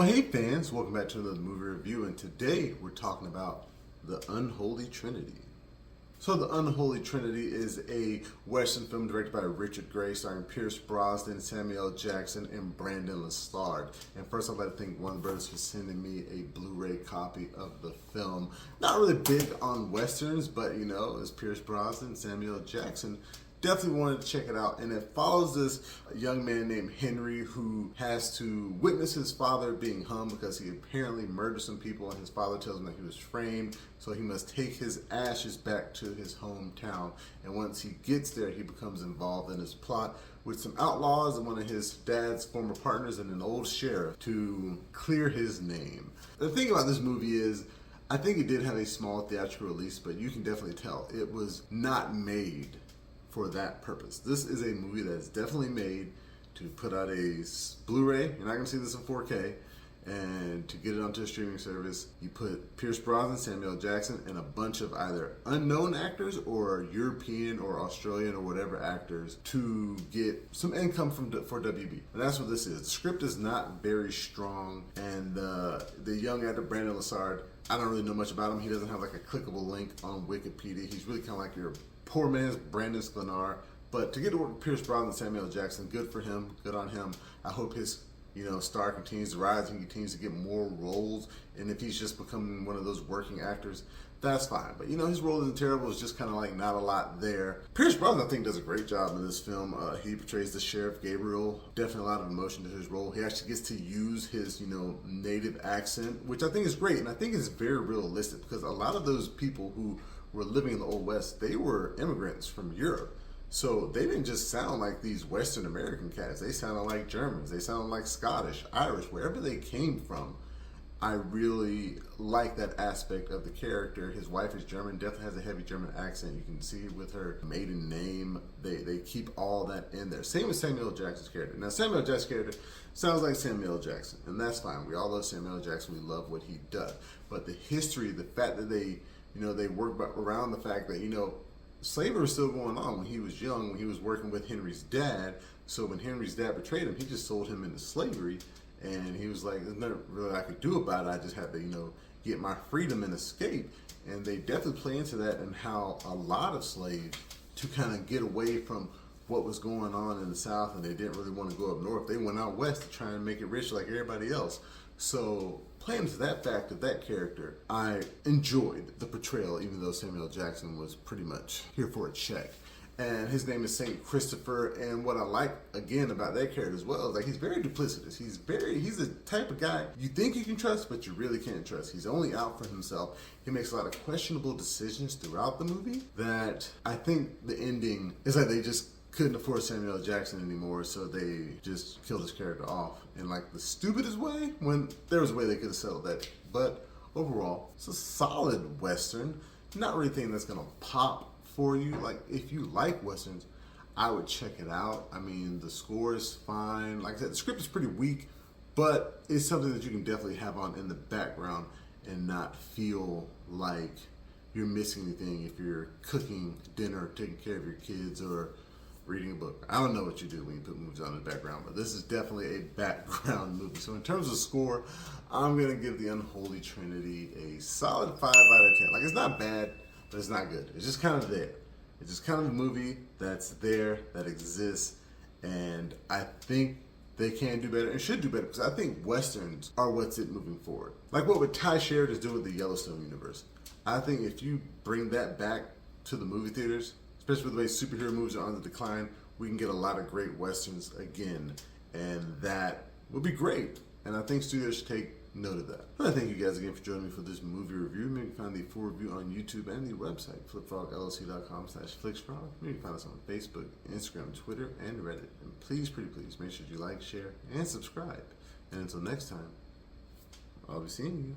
Well, hey fans, welcome back to another movie review, and today we're talking about The Unholy Trinity. So The Unholy Trinity is a Western film directed by Richard Gray, starring Pierce Brosnan, Samuel L. Jackson, and Brandon Lessard. And first I'd like to thank Warner Brothers for sending me a Blu-ray copy of the film. Not really big on Westerns, but you know, it's Pierce Brosnan, Samuel L. Jackson. Definitely wanted to check it out, and it follows this young man named Henry who has to witness his father being hung because he apparently murdered some people, and his father tells him that he was framed, so he must take his ashes back to his hometown. And once he gets there, he becomes involved in his plot with some outlaws and one of his dad's former partners and an old sheriff to clear his name. The thing about this movie is, I think it did have a small theatrical release, but you can definitely tell it was not made for that purpose. This is a movie that's definitely made to put out a Blu-ray. You're not going to see this in 4K. And to get it onto a streaming service, you put Pierce Brosnan, Samuel L. Jackson, and a bunch of either unknown actors or European or Australian or whatever actors to get some income for WB. And that's what this is. The script is not very strong, and the young actor Brandon Lessard, I don't really know much about him. He doesn't have like a clickable link on Wikipedia. He's really kind of like your poor man's Brandon Sklenar. But to get to work with Pierce Brosnan, Samuel L. Jackson, good for him, good on him. I hope his star continues to rise and he continues to get more roles. And if he's just becoming one of those working actors, that's fine. But his role isn't terrible. It's just kind of like not a lot there. Pierce Brosnan, I think, does a great job in this film. He portrays the Sheriff Gabriel. Definitely a lot of emotion to his role. He actually gets to use his, native accent, which I think is great. And I think it's very realistic because a lot of those people who were living in the Old West, they were immigrants from Europe. So they didn't just sound like these Western American cats. They sounded like Germans. They sounded like Scottish, Irish, wherever they came from. I really like that aspect of the character. His wife is German, definitely has a heavy German accent. You can see it with her maiden name. They keep all that in there. Same with Samuel L. Jackson's character. Now, Samuel L. Jackson's character sounds like Samuel L. Jackson, and that's fine. We all love Samuel L. Jackson. We love what he does. But the history, the fact that they work around the fact that, slavery was still going on when he was young, when he was working with Henry's dad. So when Henry's dad betrayed him, he just sold him into slavery. And he was like, there's nothing really I could do about it. I just had to, get my freedom and escape. And they definitely play into that and how a lot of slaves, to kind of get away from what was going on in the South, and they didn't really want to go up north, they went out west to try and make it rich like everybody else. So playing to that fact of that character, I enjoyed the portrayal, even though Samuel L. Jackson was pretty much here for a check. And his name is Saint Christopher, and what I like again about that character as well is like he's very duplicitous. He's the type of guy you think you can trust, but you really can't trust. He's only out for himself. He makes a lot of questionable decisions throughout the movie that I think the ending is like they just couldn't afford Samuel L. Jackson anymore, so they just killed his character off in like the stupidest way, when there was a way they could have settled that. But overall, it's a solid Western. Not really anything that's gonna pop for you. Like, if you like Westerns, I would check it out. I mean, the score is fine. Like I said, the script is pretty weak, but it's something that you can definitely have on in the background and not feel like you're missing anything if you're cooking dinner, taking care of your kids, or reading a book. I don't know what you do when you put movies on in the background, but this is definitely a background movie. So in terms of score, I'm going to give The Unholy Trinity a solid 5 out of 10. Like, it's not bad, but it's not good. It's just kind of there. It's just kind of a movie that's there, that exists, and I think they can do better and should do better, because I think Westerns are what's it moving forward. Like what Ty Sheridan is doing with the Yellowstone universe. I think if you bring that back to the movie theaters, especially with the way superhero movies are on the decline, we can get a lot of great Westerns again, and that would be great. And I think studios should take note of that. I thank you guys again for joining me for this movie review. You can find the full review on YouTube and the website, flipfrogllc.com/flicksprog. You can find us on Facebook, Instagram, Twitter, and Reddit. And please, pretty please, make sure you like, share, and subscribe. And until next time, I'll be seeing you.